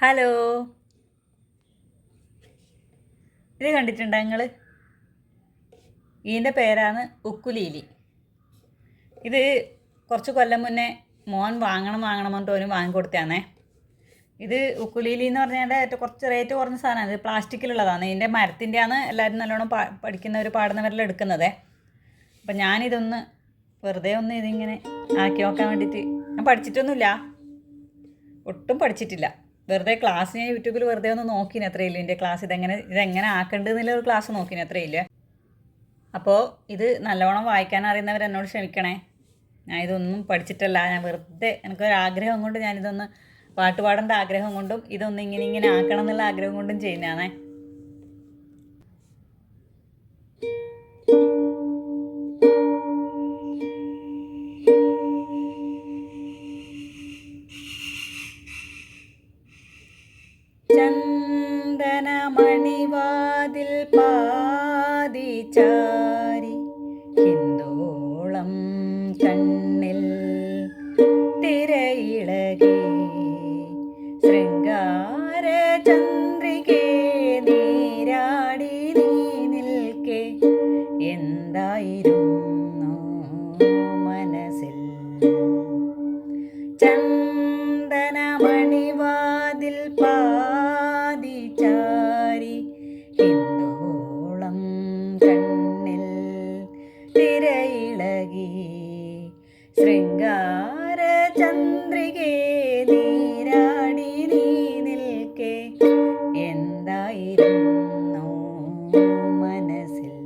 Hello, ഇത് കണ്ടിട്ടുണ്ടോ നിങ്ങൾ? ഇതിൻ്റെ പേരാണ് ഉക്കുലീലി. ഇത് കുറച്ച് കൊല്ലം മുന്നേ മോൻ വാങ്ങണം പറഞ്ഞിട്ട് ഓന് വാങ്ങിക്കൊടുത്തതാണേ. ഇത് ഉക്കുലീലി എന്ന് പറഞ്ഞാൽ കുറച്ച് റേറ്റ് കുറഞ്ഞ സാധനമാണ്. ഇത് പ്ലാസ്റ്റിക്കിലുള്ളതാണ്. ഇതിൻ്റെ മരത്തിൻ്റെയാണ് എല്ലാവരും നല്ലോണം പഠിക്കുന്നവർ പാടുന്നവരെല്ലാം എടുക്കുന്നത്. അപ്പം ഞാനിതൊന്ന് വെറുതെ ഒന്ന് ഇതിങ്ങനെ ആക്കി നോക്കാൻ വേണ്ടിയിട്ട്, ഞാൻ പഠിച്ചിട്ടൊന്നുമില്ല, ഒട്ടും പഠിച്ചിട്ടില്ല. വെറുതെ ക്ലാസ് ഞാൻ യൂട്യൂബിൽ വെറുതെ ഒന്ന് നോക്കിന് അത്രയില്ല. എൻ്റെ ക്ലാസ് ഇതെങ്ങനെ ആക്കേണ്ടതെന്നുള്ള ഒരു ക്ലാസ് നോക്കിന് അത്രയില്ല. അപ്പോൾ ഇത് നല്ലോണം വായിക്കാൻ അറിയുന്നവർ എന്നോട് ക്ഷമിക്കണേ. ഞാൻ ഇതൊന്നും പഠിച്ചിട്ടല്ല, ഞാൻ വെറുതെ എനിക്കൊരാഗ്രഹം കൊണ്ട് ഞാനിതൊന്ന് പാട്ട് പാടേണ്ട ആഗ്രഹം കൊണ്ടും ഇതൊന്ന് ഇങ്ങനെ ആക്കണം എന്നുള്ള ആഗ്രഹം കൊണ്ടും ചെയ്യുന്നതാണേ. ചന്ദനമണിവാതിൽ പാതിചാരി ഹിന്ദോളം കണ്ണിൽ തിരയിളകി ശൃംഗാര ചന്ദ്രികേ നീരാടി നീ നിൽക്കെ എന്തായിരുന്നു മനസ്സിൽ? ചന്ദനമണിവാതിൽ പാതിചാരി ഹിന്ദോളം കണ്ണിൽ തിരയിളകി ശൃംഗാര ചന്ദ്രികേ നീരാടി നീ നിൽക്കെ എന്തായിരുന്നു മനസ്സിൽ?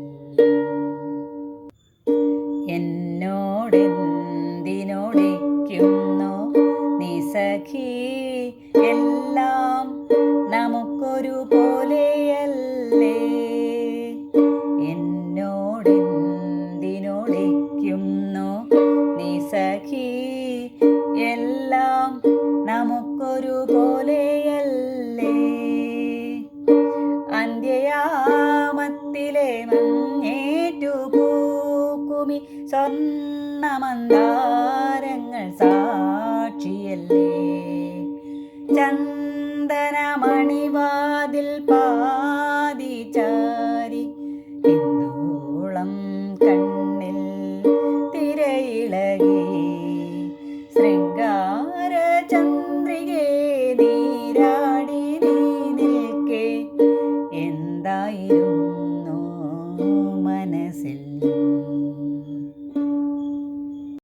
എന്നോടെന്തിനോടിക്കുന്നു നീ സഖി, എല്ലാം നമുക്കൊരു പോലെയല്ലേ? എന്നോടെന്തിനോടിക്കുന്നു നീ സഖി, എല്ലാം നമുക്കൊരു പോലെയല്ലേ? അന്ത്യയാമത്തിലെ മഞ്ഞേറ്റു പൂക്കുമി സ്വർണ്ണമന്ദാരമേ,